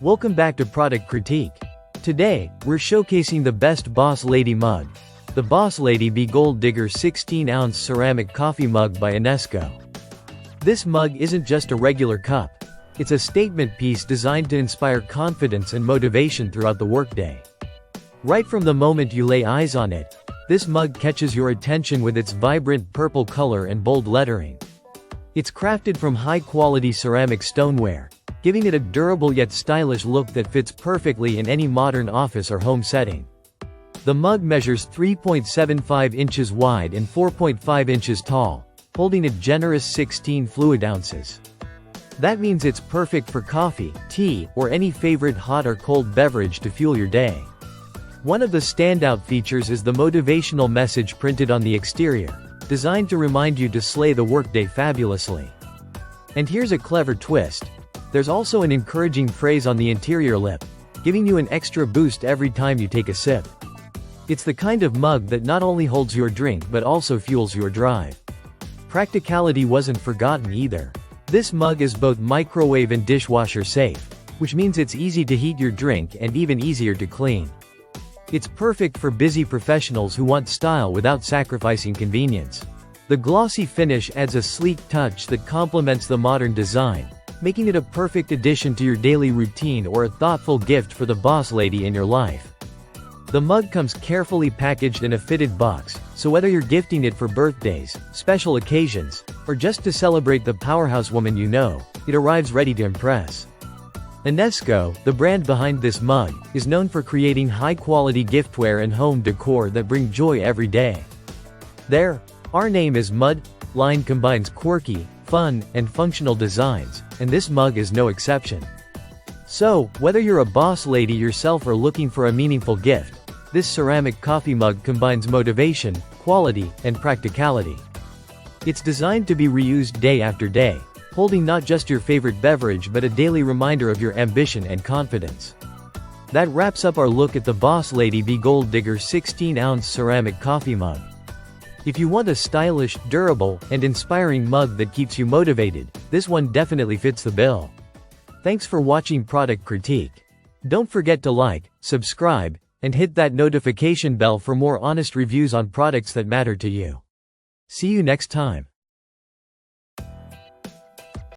Welcome back to Product Critique. Today, we're showcasing the best Boss Lady mug. The Boss Lady Be Gold Digger 16-ounce ceramic coffee mug by Inesco. This mug isn't just a regular cup. It's a statement piece designed to inspire confidence and motivation throughout the workday. Right from the moment you lay eyes on it, this mug catches your attention with its vibrant purple color and bold lettering. It's crafted from high-quality ceramic stoneware, giving it a durable yet stylish look that fits perfectly in any modern office or home setting. The mug measures 3.75 inches wide and 4.5 inches tall, holding a generous 16 fluid ounces. That means it's perfect for coffee, tea, or any favorite hot or cold beverage to fuel your day. One of the standout features is the motivational message printed on the exterior, designed to remind you to slay the workday fabulously. And here's a clever twist. There's also an encouraging phrase on the interior lip, giving you an extra boost every time you take a sip. It's the kind of mug that not only holds your drink but also fuels your drive. Practicality wasn't forgotten either. This mug is both microwave and dishwasher safe, which means it's easy to heat your drink and even easier to clean. It's perfect for busy professionals who want style without sacrificing convenience. The glossy finish adds a sleek touch that complements the modern design, making it a perfect addition to your daily routine or a thoughtful gift for the boss lady in your life. The mug comes carefully packaged in a fitted box, so whether you're gifting it for birthdays, special occasions, or just to celebrate the powerhouse woman you know, it arrives ready to impress. Inesco, the brand behind this mug, is known for creating high-quality giftware and home decor that bring joy every day. Our name is Mud. Line combines quirky, fun, and functional designs, and this mug is no exception. So, whether you're a boss lady yourself or looking for a meaningful gift, this ceramic coffee mug combines motivation, quality, and practicality. It's designed to be reused day after day, holding not just your favorite beverage but a daily reminder of your ambition and confidence. That wraps up our look at the Boss Lady Be Gold Digger 16-ounce ceramic coffee mug. If you want a stylish, durable, and inspiring mug that keeps you motivated, this one definitely fits the bill. Thanks for watching Product Critique. Don't forget to like, subscribe, and hit that notification bell for more honest reviews on products that matter to you. See you next time.